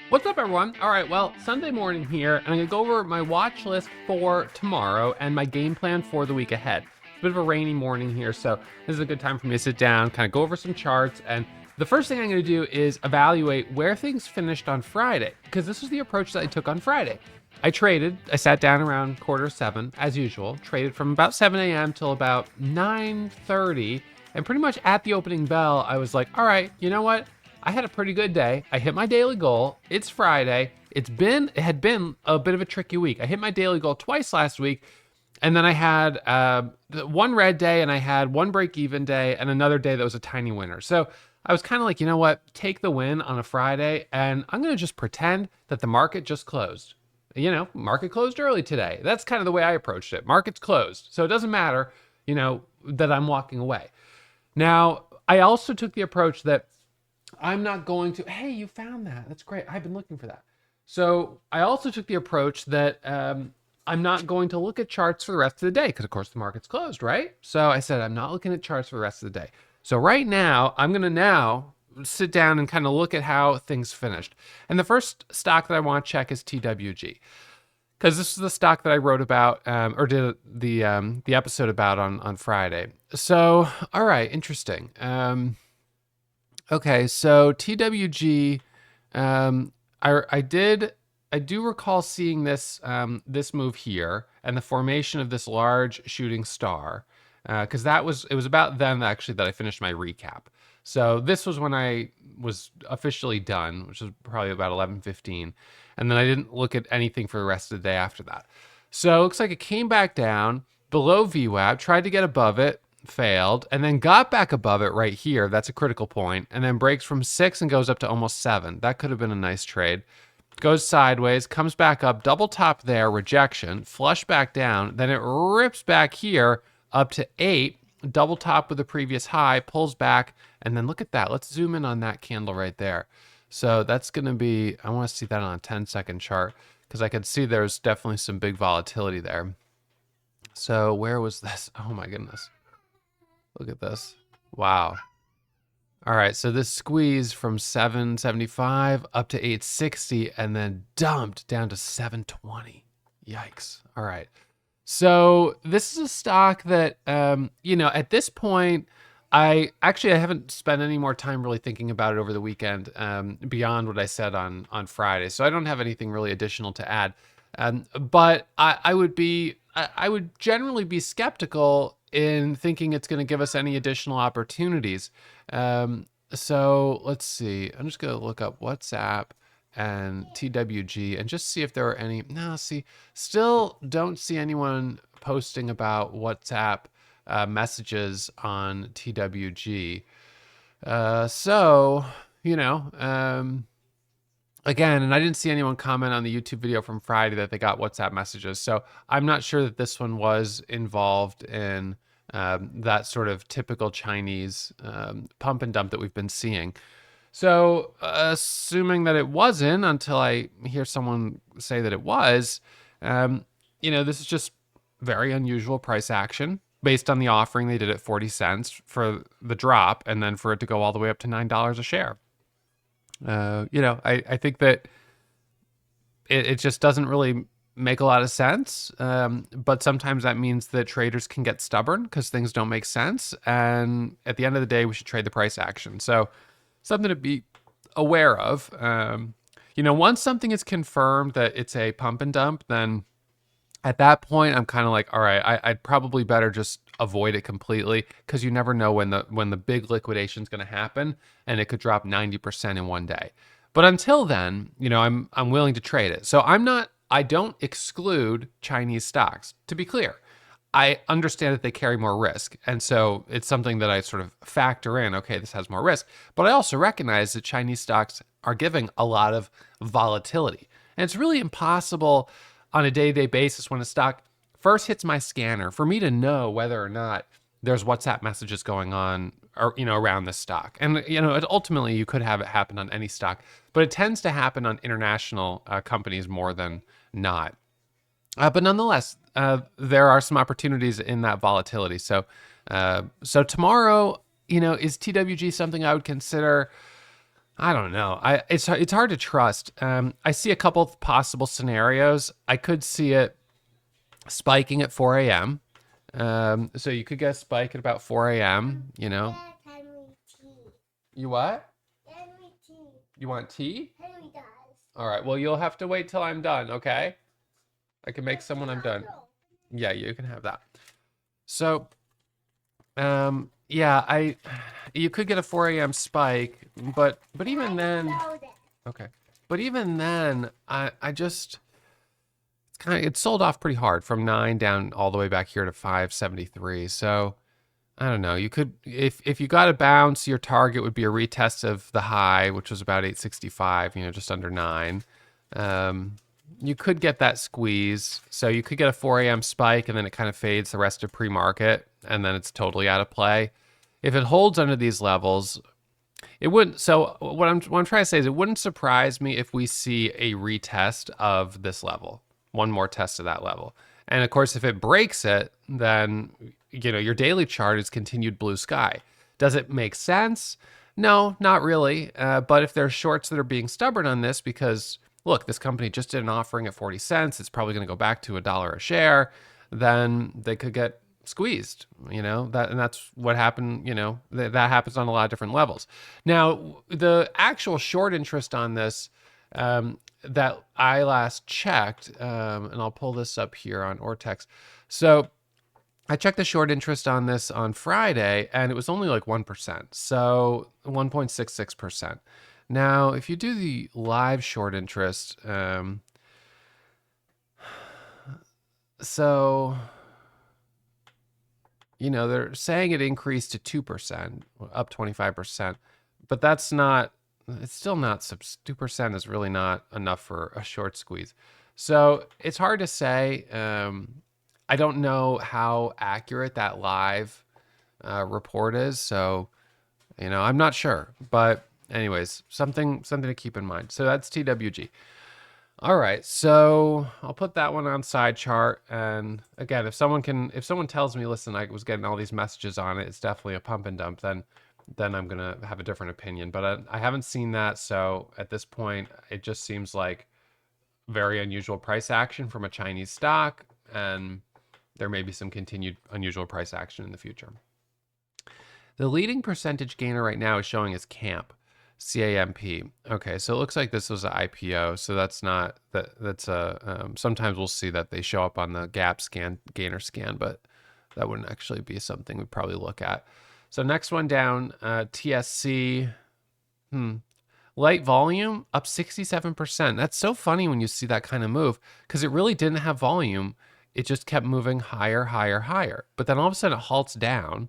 What's up, everyone? All right, well, Sunday morning here, and I'm gonna go over my watch list for tomorrow and my game plan for the week ahead. It's a bit of a rainy morning here, so this is a good time for me to sit down, kind of go over some charts. And the first thing I'm gonna do is evaluate where things finished on Friday, because this was the approach that I took on Friday. I sat down around 6:45, as usual, traded from about 7 a.m. till about 9:30, and pretty much at the opening bell, I was like, all right, you know what? I had a pretty good day. I hit my daily goal. It's Friday. It had been a bit of a tricky week. I hit my daily goal twice last week, and then I had one red day, and I had one break-even day, and another day that was a tiny winner. So I was kind of like, you know what? Take the win on a Friday, and I'm going to just pretend that the market just closed. Market closed early today. That's kind of the way I approached it. Market's closed, so it doesn't matter, that I'm walking away. Now, I also took the approach that I'm not going to, hey, you found that. That's great. I've been looking for that. So I also took the approach that I'm not going to look at charts for the rest of the day because, of course, the market's closed, right? So I said, I'm not looking at charts for the rest of the day. So right now, I'm going to now sit down and kind of look at how things finished. And the first stock that I want to check is TWG, because this is the stock that I wrote about or did the episode about on Friday. So, all right, interesting. Okay, so TWG, I do recall seeing this this move here and the formation of this large shooting star, because it was about then actually that I finished my recap. So this was when I was officially done, which was probably about 11:15, and then I didn't look at anything for the rest of the day after that. So it looks like it came back down below VWAP, tried to get above it, failed, and then got back above it right here. That's a critical point, and then breaks from 6 and goes up to almost 7. That could have been a nice trade. Goes sideways, comes back up, double top there, rejection, flush back down, then it rips back here up to 8, double top with the previous high, pulls back, and then look at that. Let's zoom in on that candle right there. So that's going to be, I want to see that on a 10-second chart because I could see there's definitely some big volatility there. So where was this? Oh my goodness. Look at this. Wow. All right, so this squeeze from 775 up to 860 and then dumped down to 720. Yikes. All right. So this is a stock that, at this point, I haven't spent any more time really thinking about it over the weekend beyond what I said on Friday. So I don't have anything really additional to add. But I would generally be skeptical in thinking it's going to give us any additional opportunities. So let's see. I'm just going to look up WhatsApp and TWG and just see if there are any. No, see, still don't see anyone posting about WhatsApp messages on TWG. So, again, and I didn't see anyone comment on the YouTube video from Friday that they got WhatsApp messages. So I'm not sure that this one was involved in that sort of typical Chinese pump and dump that we've been seeing. So assuming that it wasn't until I hear someone say that it was, this is just very unusual price action based on the offering they did at 40 cents for the drop and then for it to go all the way up to $9 a share. I think that it just doesn't really make a lot of sense. But sometimes that means that traders can get stubborn because things don't make sense. And at the end of the day, we should trade the price action. So something to be aware of. Once something is confirmed that it's a pump and dump, then at that point, I'm kind of like, all right, I'd probably better just avoid it completely because you never know when the big liquidation is going to happen and it could drop 90% in one day. But until then, I'm willing to trade it. So I don't exclude Chinese stocks. To be clear, I understand that they carry more risk. And so it's something that I sort of factor in. Okay, this has more risk. But I also recognize that Chinese stocks are giving a lot of volatility. And it's really impossible on a day-to-day basis when a stock first hits my scanner for me to know whether or not there's WhatsApp messages going on or, around this stock. And, ultimately you could have it happen on any stock, but it tends to happen on international companies more than not. But nonetheless, there are some opportunities in that volatility. So tomorrow, is TWG something I would consider? I don't know. It's hard to trust. I see a couple of possible scenarios. I could see it spiking at 4 a.m. So you could get a spike at about 4 a.m. You know. You what? You want tea? All right. Well, you'll have to wait till I'm done. Okay. I can make some when I'm done. Yeah, you can have that. So, yeah, you could get a 4 a.m. spike, but even then, okay. But even then, I just it sold off pretty hard from 9 down all the way back here to 573. So I don't know. You could if you got a bounce, your target would be a retest of the high, which was about 865. You know, just under 9. You could get that squeeze. So you could get a 4 a.m. spike and then it kind of fades the rest of pre-market and then it's totally out of play. If it holds under these levels, it wouldn't. So what I'm trying to say is it wouldn't surprise me if we see a retest of this level, one more test of that level. And of course, if it breaks it, then your daily chart is continued blue sky. Does it make sense? No, not really. But if there's shorts that are being stubborn on this because look, this company just did an offering at 40 cents, it's probably going to go back to $1 a share, then they could get squeezed, and that's what happened. That happens on a lot of different levels. Now, the actual short interest on this that I last checked, and I'll pull this up here on Ortex. So I checked the short interest on this on Friday, and it was only like 1%, so 1.66%. Now, if you do the live short interest, so they're saying it increased to 2%, up 25%, but that's not, it's still not, 2% is really not enough for a short squeeze. So it's hard to say. I don't know how accurate that live report is. So, I'm not sure, but anyways, something to keep in mind. So that's TWG. All right, so I'll put that one on side chart. And again, if someone tells me, listen, I was getting all these messages on it, it's definitely a pump and dump, then I'm gonna have a different opinion. But I haven't seen that, so at this point, it just seems like very unusual price action from a Chinese stock, and there may be some continued unusual price action in the future. The leading percentage gainer right now is showing as CAMP. CAMP. Okay, so it looks like this was an IPO. So that's not that's a. Sometimes we'll see that they show up on the gap scan, gainer scan, but that wouldn't actually be something we'd probably look at. So next one down, TSC. Light volume up 67%. That's so funny when you see that kind of move because it really didn't have volume. It just kept moving higher, higher, higher. But then all of a sudden it halts down,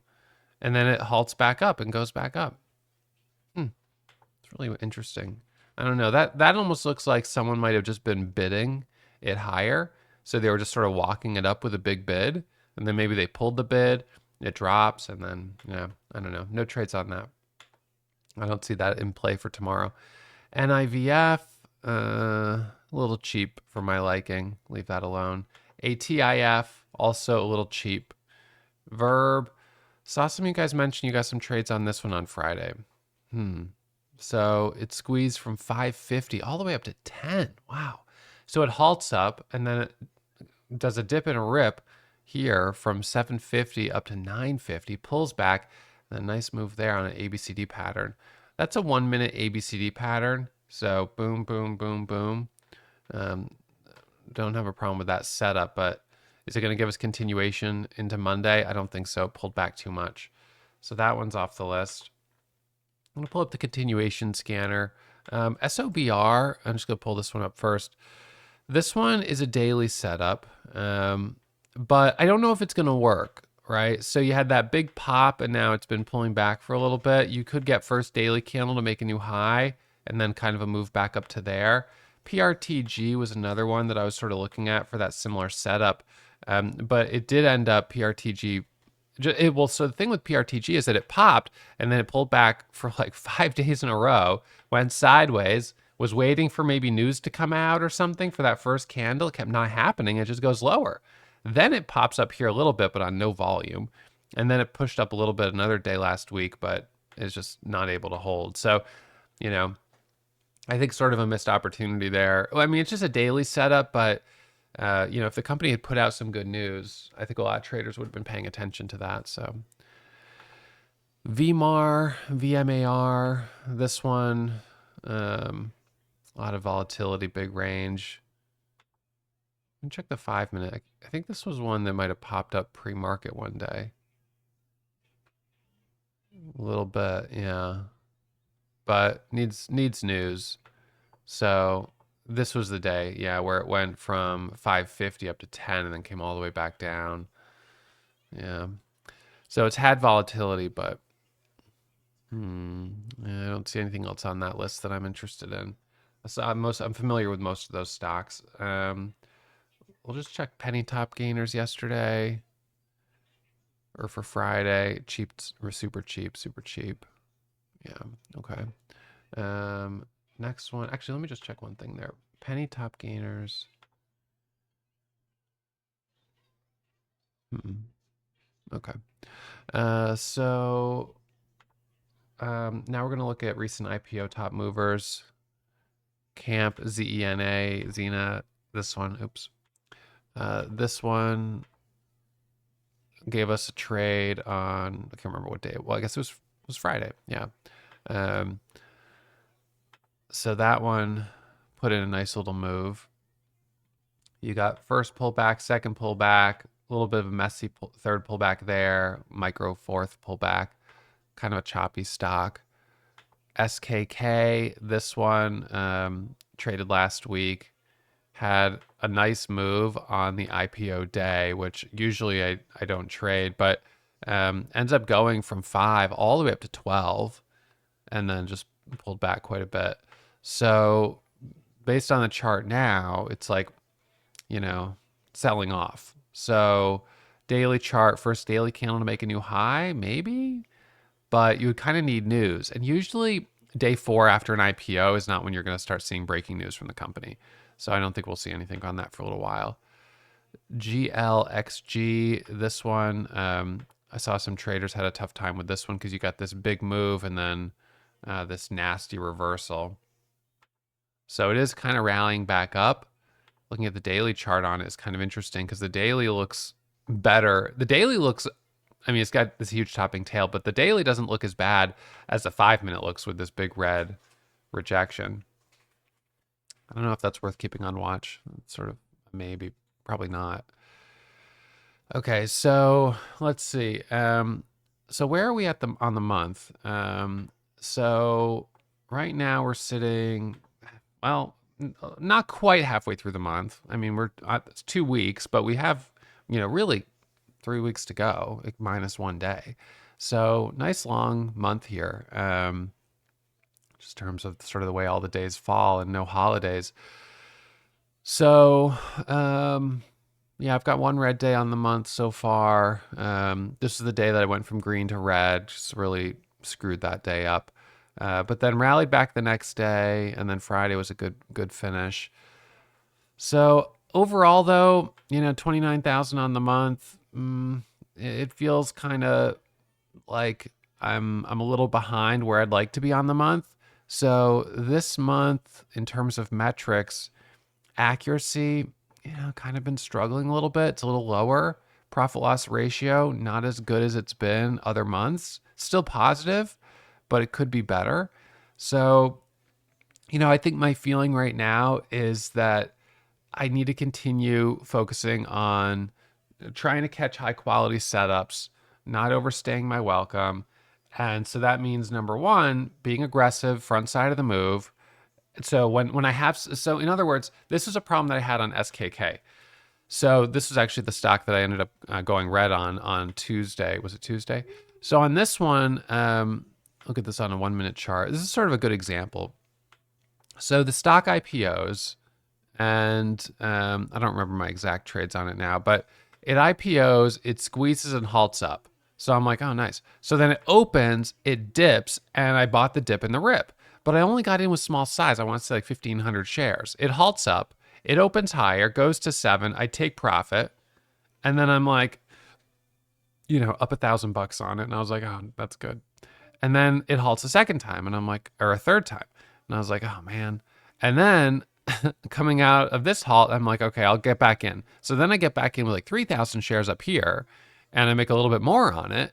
and then it halts back up and goes back up. Really interesting. I don't know. That almost looks like someone might have just been bidding it higher. So they were just sort of walking it up with a big bid. And then maybe they pulled the bid, it drops, and then, I don't know. No trades on that. I don't see that in play for tomorrow. NIVF, a little cheap for my liking. Leave that alone. ATIF, also a little cheap. Verb, saw some of you guys mention you got some trades on this one on Friday. So it squeezed from 550 all the way up to 10. Wow. So it halts up and then it does a dip and a rip here from 750 up to 950, pulls back, and a nice move there on an ABCD pattern. That's a 1 minute ABCD pattern. So boom, boom, boom, boom. Don't have a problem with that setup, but is it going to give us continuation into Monday? I don't think so. Pulled back too much. So that one's off the list. I'm going to pull up the continuation scanner. SOBR, I'm just going to pull this one up first. This one is a daily setup, but I don't know if it's going to work, right? So you had that big pop, and now it's been pulling back for a little bit. You could get first daily candle to make a new high, and then kind of a move back up to there. PRTG was another one that I was sort of looking at for that similar setup, but it did end up PRTG. So the thing with PRTG is that it popped and then it pulled back for like 5 days in a row, went sideways, was waiting for maybe news to come out or something for that first candle. It kept not happening. It just goes lower. Then it pops up here a little bit, but on no volume. And then it pushed up a little bit another day last week, but is just not able to hold. So you know, I think sort of a missed opportunity there. Well, I mean, it's just a daily setup, but if the company had put out some good news, I think a lot of traders would have been paying attention to that. So VMAR, VMAR, this one, a lot of volatility, big range. Check the 5-minute. I think this was one that might have popped up pre-market one day. A little bit, yeah. But needs news. So this was the day, yeah, where it went from 550 up to 10 and then came all the way back down. Yeah. So it's had volatility, but I don't see anything else on that list that I'm interested in. So I'm familiar with most of those stocks. We'll just check penny top gainers yesterday or for Friday. Cheap, super cheap, super cheap. Yeah. Okay. Next one. Actually, let me just check one thing there. Penny top gainers. Okay. So now we're going to look at recent IPO top movers. Camp, ZENA, Zena. This one. Oops. This one gave us a trade on, I can't remember what day. Well, I guess it was Friday. Yeah. So that one put in a nice little move. You got first pullback, second pullback, a little bit of a messy third pullback there, micro fourth pullback, kind of a choppy stock. SKK, this one traded last week, had a nice move on the IPO day, which usually I don't trade, but ends up going from 5 all the way up to 12 and then just pulled back quite a bit. So based on the chart now, it's like, selling off. So daily chart, first daily candle to make a new high, maybe, but you would kind of need news. And usually day 4 after an IPO is not when you're going to start seeing breaking news from the company. So I don't think we'll see anything on that for a little while. GLXG, this one, I saw some traders had a tough time with this one because you got this big move and then this nasty reversal. So it is kind of rallying back up. Looking at the daily chart on it is kind of interesting because the daily looks better. The daily looks, I mean, it's got this huge topping tail, but the daily doesn't look as bad as the 5-minute looks with this big red rejection. I don't know if that's worth keeping on watch. It's sort of maybe, probably not. Okay, so let's see. So where are we at on the month? So right now we're sitting, well, not quite halfway through the month. I mean, it's 2 weeks, but we have, really 3 weeks to go, like minus 1 day. So nice long month here. Just in terms of sort of the way all the days fall and no holidays. So, yeah, I've got 1 red day on the month so far. This is the day that I went from green to red, just really screwed that day up. But then rallied back the next day, and then Friday was a good finish. So overall, though, 29,000 on the month, it feels kind of like I'm a little behind where I'd like to be on the month. So this month, in terms of metrics, accuracy, kind of been struggling a little bit. It's a little lower. Profit loss ratio, not as good as it's been other months. Still positive, but it could be better. So, I think my feeling right now is that I need to continue focusing on trying to catch high quality setups, not overstaying my welcome. And so that means number 1, being aggressive, front side of the move. So when I have, so in other words, this is a problem that I had on SKK. So this was actually the stock that I ended up going red on Tuesday. Was it Tuesday? So on this one, look at this on a 1-minute chart. This is sort of a good example. So the stock IPOs, and I don't remember my exact trades on it now, but it IPOs, it squeezes and halts up. So I'm like, oh, nice. So then it opens, it dips, and I bought the dip and the rip. But I only got in with small size. I want to say like 1,500 shares. It halts up, it opens higher, goes to 7. I take profit, and then I'm like, up $1,000 on it, and I was like, oh, that's good. And then it halts a second time, and I'm like, or a third time. And I was like, oh man. And then coming out of this halt, I'm like, okay, I'll get back in. So then I get back in with like 3,000 shares up here, and I make a little bit more on it.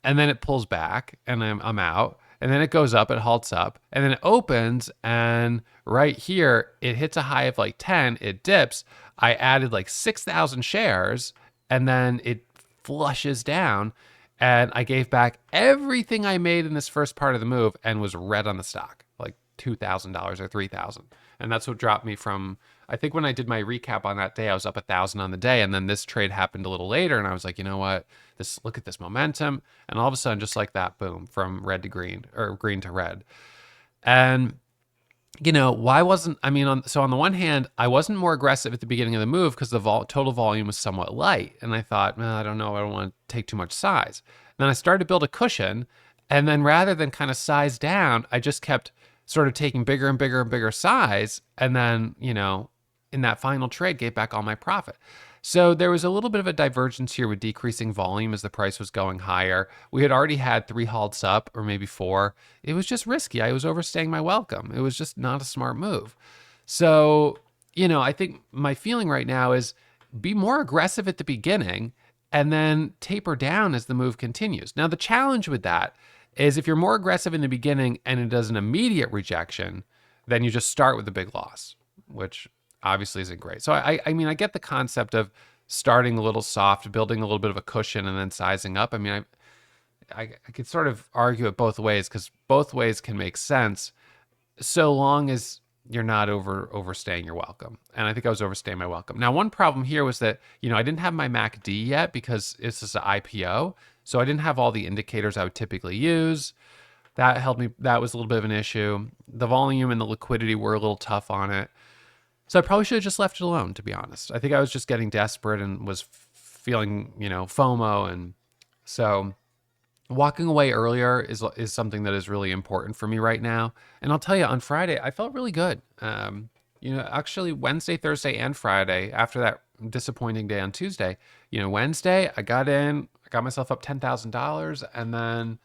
And then it pulls back, and I'm out. And then it goes up, it halts up, and then it opens. And right here, it hits a high of like 10, it dips. I added like 6,000 shares, and then it flushes down. And I gave back everything I made in this first part of the move and was red on the stock, like $2,000 or 3,000. And that's what dropped me from, I think when I did my recap on that day, I was up 1,000 on the day. And then this trade happened a little later. And I was like, you know what? Look at this momentum. And all of a sudden, just like that, boom, from red to green, or green to red. And why wasn't, so on the one hand, I wasn't more aggressive at the beginning of the move because the total volume was somewhat light. And I thought, well, I don't know, I don't want to take too much size. Then I started to build a cushion. And then rather than kind of size down, I just kept sort of taking bigger and bigger and bigger size. And then, in that final trade, gave back all my profit. So there was a little bit of a divergence here with decreasing volume as the price was going higher. We had already had 3 halts up, or maybe 4. It was just risky. I was overstaying my welcome. It was just not a smart move. So, I think my feeling right now is be more aggressive at the beginning and then taper down as the move continues. Now, the challenge with that is if you're more aggressive in the beginning and it does an immediate rejection, then you just start with a big loss, which obviously isn't great. So I get the concept of starting a little soft, building a little bit of a cushion, and then sizing up. I could sort of argue it both ways because both ways can make sense so long as you're not overstaying your welcome. And I think I was overstaying my welcome. Now, one problem here was that, I didn't have my MACD yet because this is an IPO. So I didn't have all the indicators I would typically use. That helped me. That was a little bit of an issue. The volume and the liquidity were a little tough on it. So I probably should have just left it alone, to be honest. I think I was just getting desperate and was feeling, FOMO. And so walking away earlier is something that is really important for me right now. And I'll tell you, on Friday, I felt really good. Actually Wednesday, Thursday, and Friday, after that disappointing day on Tuesday, Wednesday, I got myself up $10,000. And then,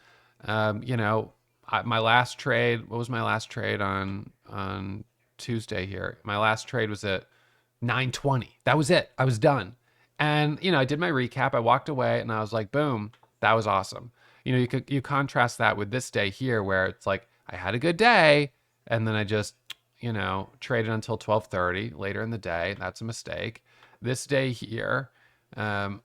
my last trade, what was my last trade on Tuesday here? My last trade was at 920. That was it. I was done. And, I did my recap. I walked away and I was like, boom, that was awesome. You contrast that with this day here where it's like, I had a good day. And then I just, traded until 12:30 later in the day. That's a mistake. This day here, what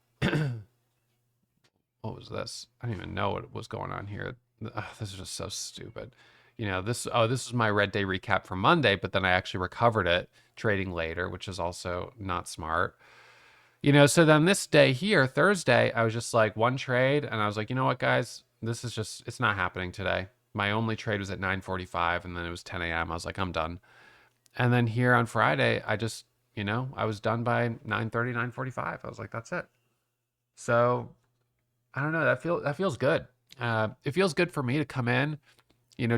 was this? I don't even know what was going on here. This is just so stupid. This is my red day recap for Monday, but then I actually recovered it trading later, which is also not smart. So then this day here, Thursday, I was just like one trade and I was like, you know what, guys, it's not happening today. My only trade was at 9:45 and then it was 10 a.m. I was like, I'm done. And then here on Friday, I just, I was done by 9:30, 9:45. I was like, that's it. So I don't know. That feels good. It feels good for me to come in,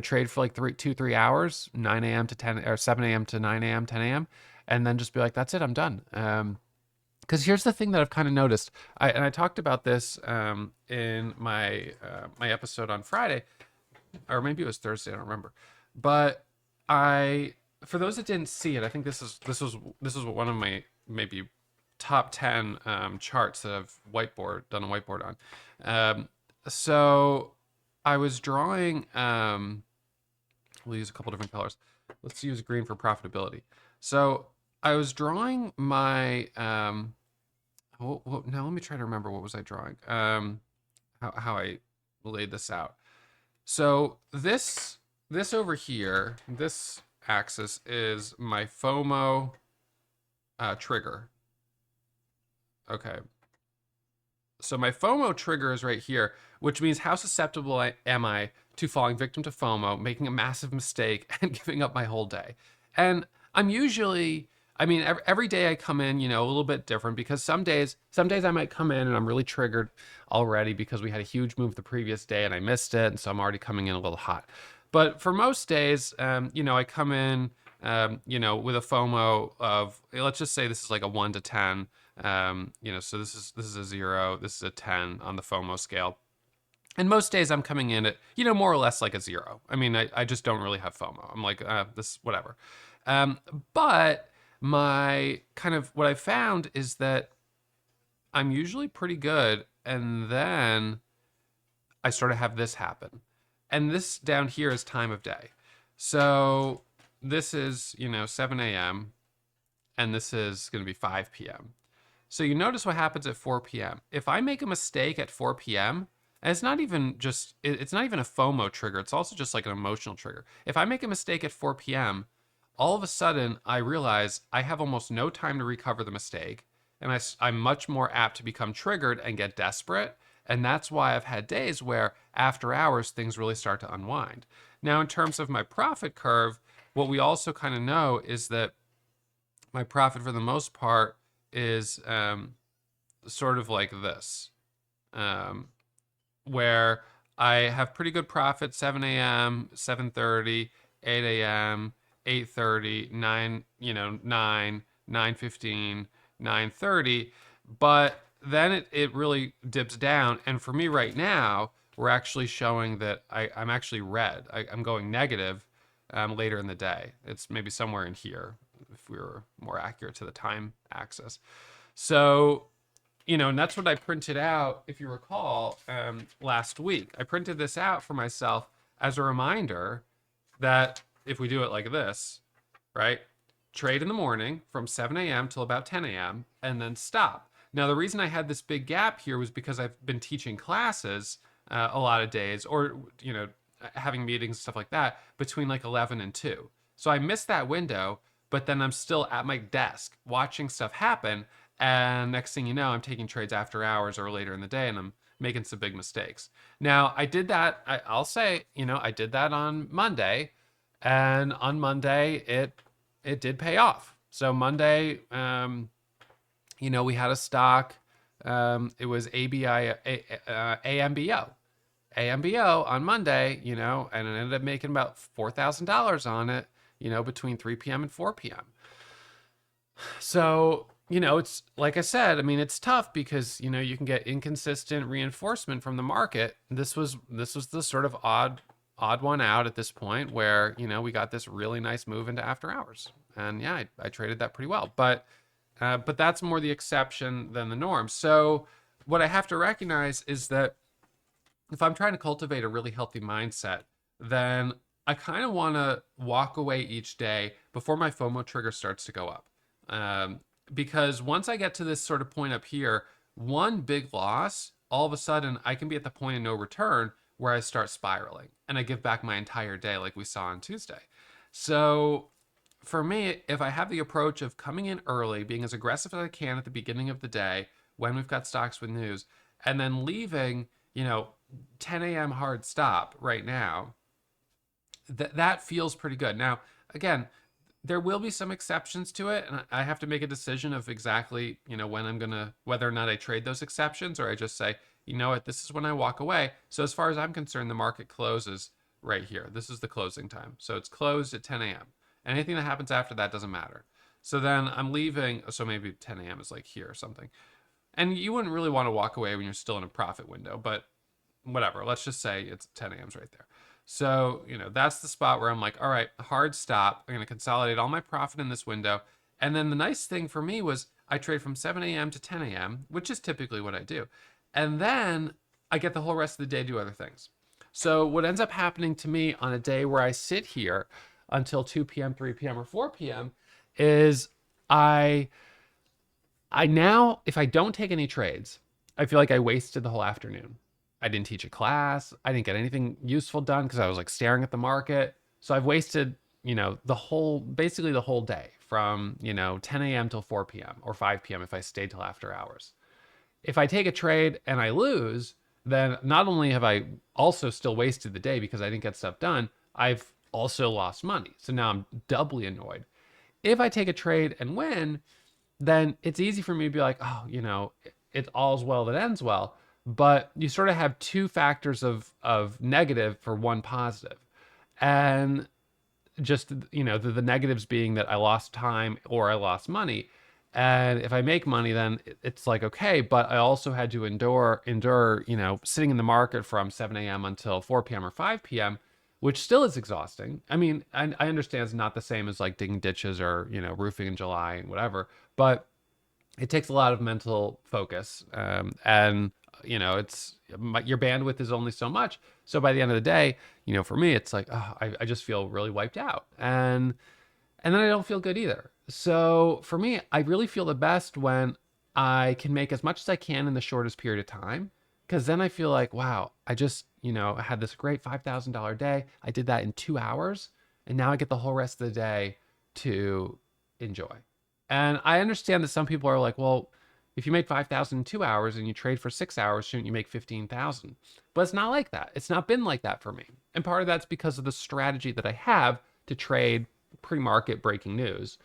trade for like 3 hours, 9 a.m. to 10 or 7 a.m. to 9 a.m., 10 a.m. And then just be like, that's it. I'm done. Because here's the thing that I've kind of noticed. I talked about this in my episode on Friday, or maybe it was Thursday. I don't remember. But for those that didn't see it, I think this was one of my maybe top 10 charts that I've done a whiteboard on. So I was drawing, we'll use a couple different colors. Let's use green for profitability. So I was drawing my, now let me try to remember, what was I drawing? How I laid this out. So this over here, this axis is my FOMO trigger. Okay. So my FOMO trigger is right here, which means how susceptible am I to falling victim to FOMO, making a massive mistake, and giving up my whole day. And I'm usually, every day I come in, a little bit different because some days I might come in and I'm really triggered already because we had a huge move the previous day and I missed it. And so I'm already coming in a little hot. But for most days, I come in, with a FOMO of, let's just say this is like a 1 to 10. So this is a 0, this is a 10 on the FOMO scale. And most days I'm coming in at, more or less like a zero. I mean, I just don't really have FOMO. I'm like, this, whatever. Um, but my kind of what I found is that I'm usually pretty good. And then I sort of have this happen. And this down here is time of day. So this is, 7 a.m. and this is going to be 5 p.m. So you notice what happens at 4 p.m. If I make a mistake at 4 p.m., and it's not even just, it's not even a FOMO trigger. It's also just like an emotional trigger. If I make a mistake at 4 p.m., all of a sudden I realize I have almost no time to recover the mistake. And I'm much more apt to become triggered and get desperate. And that's why I've had days where after hours, things really start to unwind. Now, in terms of my profit curve, what we also kind of know is that my profit for the most part is sort of like this, um, where I have pretty good profit 7 a.m., 7:30, 8 a.m., 8:30, 9, 9, 9:15, 9:30, but then it really dips down. And for me right now, we're actually showing that I'm actually red. I'm going negative later in the day. It's maybe somewhere in here if we were more accurate to the time axis. So, and that's what I printed out, if you recall, last week. I printed this out for myself as a reminder that if we do it like this, right? Trade in the morning from 7 a.m. till about 10 a.m. and then stop. Now, the reason I had this big gap here was because I've been teaching classes a lot of days, or, having meetings and stuff like that between like 11 and 2. So I missed that window, but then I'm still at my desk watching stuff happen. And next thing you know, I'm taking trades after hours or later in the day, and I'm making some big mistakes. Now, I did that, I'll say, I did that on Monday. And on Monday, it did pay off. So Monday, we had a stock. It was AMBO. AMBO on Monday, and I ended up making about $4,000 on it, between 3 p.m. and 4 p.m. So, it's like I said, I mean, it's tough because, you can get inconsistent reinforcement from the market. This was the sort of odd one out at this point where, we got this really nice move into after hours. And yeah, I traded that pretty well. But that's more the exception than the norm. So what I have to recognize is that if I'm trying to cultivate a really healthy mindset, then I kind of want to walk away each day before my FOMO trigger starts to go up. Because once I get to this sort of point up here, one big loss, all of a sudden I can be at the point of no return where I start spiraling and I give back my entire day like we saw on Tuesday. So for me, if I have the approach of coming in early, being as aggressive as I can at the beginning of the day when we've got stocks with news, and then leaving, 10 a.m. hard stop right now, that feels pretty good. Now, again, there will be some exceptions to it, and I have to make a decision of exactly, when I'm gonna, whether or not I trade those exceptions or I just say, you know what, this is when I walk away. So as far as I'm concerned, the market closes right here. This is the closing time. So it's closed at 10 a.m. Anything that happens after that doesn't matter. So then I'm leaving, so maybe 10 a.m. is like here or something. And you wouldn't really want to walk away when you're still in a profit window, but whatever. Let's just say it's 10 a.m.'s right there. So, that's the spot where I'm like, all right, hard stop. I'm going to consolidate all my profit in this window. And then the nice thing for me was I trade from 7 a.m. to 10 a.m., which is typically what I do. And then I get the whole rest of the day to do other things. So what ends up happening to me on a day where I sit here until 2 p.m., 3 p.m., or 4 p.m. is I now, if I don't take any trades, I feel like I wasted the whole afternoon. I didn't teach a class. I didn't get anything useful done because I was like staring at the market. So I've wasted, basically the whole day from, 10 a.m. till 4 p.m. or 5 p.m. if I stayed till after hours. If I take a trade and I lose, then not only have I also still wasted the day because I didn't get stuff done, I've also lost money. So now I'm doubly annoyed. If I take a trade and win, then it's easy for me to be like, oh, it's all's well that ends well. But you sort of have two factors of negative for one positive. And just, the negatives being that I lost time or I lost money. And if I make money, then it's like, okay, but I also had to endure, sitting in the market from 7 a.m. until 4 p.m. or 5 p.m., which still is exhausting. I mean, I understand it's not the same as like digging ditches or, roofing in July and whatever, but it takes a lot of mental focus. And, your bandwidth is only so much. So by the end of the day, for me, it's like, oh, I just feel really wiped out. And then I don't feel good either. So for me, I really feel the best when I can make as much as I can in the shortest period of time. Because then I feel like, wow, I just, had this great $5,000 day. I did that in 2 hours. And now I get the whole rest of the day to enjoy. And I understand that some people are like, well, if you made 5,000 in 2 hours and you trade for 6 hours, shouldn't you make 15,000? But it's not like that. It's not been like that for me. And part of that's because of the strategy that I have to trade pre-market breaking news.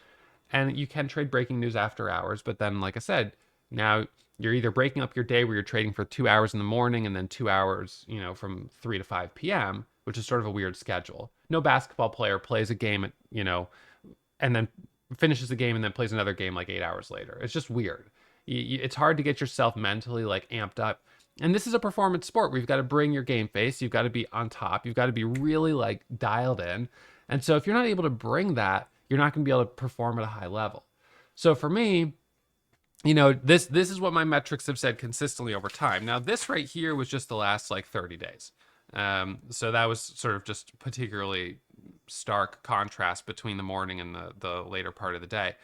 And you can trade breaking news after hours, but then, like I said, now you're either breaking up your day where you're trading for 2 hours in the morning and then 2 hours, from 3 to 5 p.m., which is sort of a weird schedule. No basketball player plays a game at, and then finishes the game and then plays another game like 8 hours later. It's just weird. It's hard to get yourself mentally like amped up. And this is a performance sport where you've got to bring your game face. You've got to be on top. You've got to be really like dialed in. And so if you're not able to bring that, you're not going to be able to perform at a high level. So for me, this is what my metrics have said consistently over time. Now, this right here was just the last like 30 days. So that was sort of just particularly stark contrast between the morning and the later part of the day.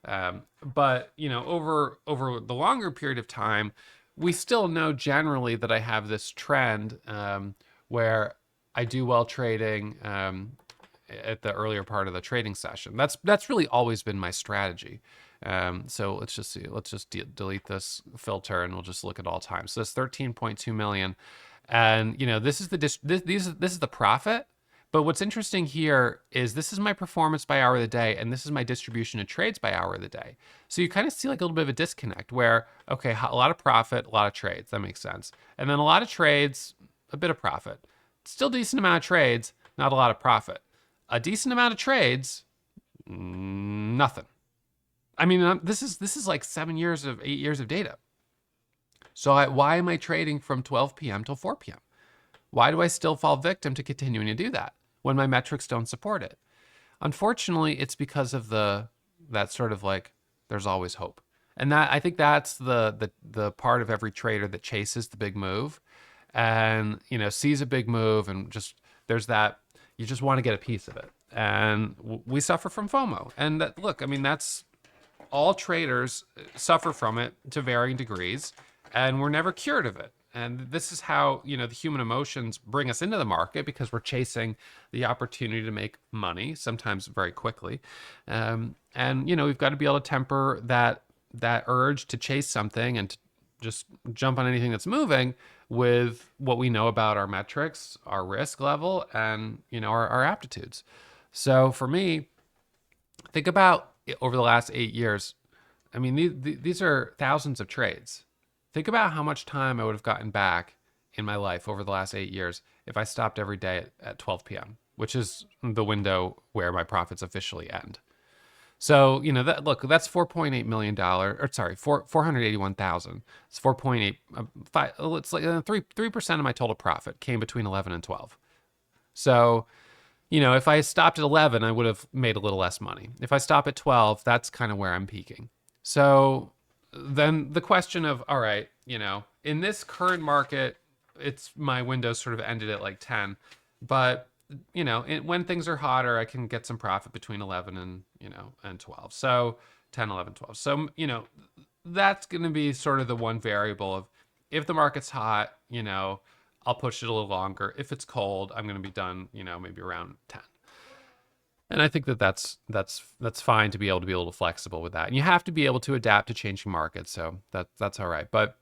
But over the longer period of time, we still know generally that I have this trend where I do well trading at the earlier part of the trading session. That's really always been my strategy. So let's just see. Let's just delete this filter and we'll just look at all times. So it's 13.2 million, and this is this is the profit. But what's interesting here is this is my performance by hour of the day, and this is my distribution of trades by hour of the day. So you kind of see like a little bit of a disconnect where, okay, a lot of profit, a lot of trades. That makes sense. And then a lot of trades, a bit of profit. Still decent amount of trades, not a lot of profit. A decent amount of trades, nothing. I mean, this is like 8 years of data. So why am I trading from 12 p.m. till 4 p.m.? Why do I still fall victim to continuing to do that when my metrics don't support it? Unfortunately, it's because of that sort of like, there's always hope. And that, I think that's the part of every trader that chases the big move and, sees a big move and just, there's that, you just want to get a piece of it. And we suffer from FOMO. And that, look, I mean, that's all traders suffer from it to varying degrees, and we're never cured of it. And this is how, the human emotions bring us into the market because we're chasing the opportunity to make money, sometimes very quickly. And, we've got to be able to temper that urge to chase something and to just jump on anything that's moving with what we know about our metrics, our risk level, and, our aptitudes. So for me, think about over the last 8 years. I mean, these are thousands of trades. Think about how much time I would have gotten back in my life over the last 8 years if I stopped every day at 12 p.m., which is the window where my profits officially end. So, that's $4.8 million, or sorry, 481,000. It's 4.8, it's like 3% of my total profit came between 11 and 12. So, if I stopped at 11, I would have made a little less money. If I stop at 12, that's kind of where I'm peaking. So then the question of, all right, in this current market, it's my window sort of ended at like 10, but when things are hotter, I can get some profit between 11 and 12. So 10, 11, 12. So, that's going to be sort of the one variable of if the market's hot, I'll push it a little longer. If it's cold, I'm going to be done, maybe around 10. And I think that's fine to be a little flexible with that. And you have to be able to adapt to changing markets. So that's all right. But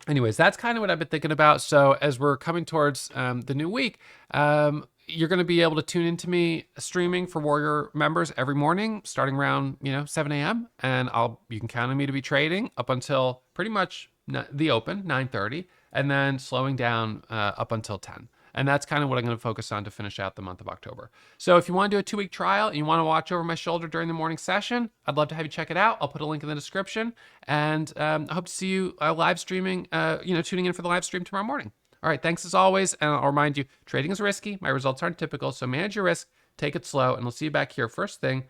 anyways, that's kind of what I've been thinking about. So as we're coming towards the new week, you're going to be able to tune into me streaming for Warrior members every morning, starting around 7 a.m. And you can count on me to be trading up until pretty much the open 9:30, and then slowing down up until 10. And that's kind of what I'm going to focus on to finish out the month of October. So if you want to do a 2-week trial and you want to watch over my shoulder during the morning session, I'd love to have you check it out. I'll put a link in the description. And I hope to see you live streaming, tuning in for the live stream tomorrow morning. All right, thanks as always. And I'll remind you, trading is risky. My results aren't typical. So manage your risk, take it slow, and we'll see you back here first thing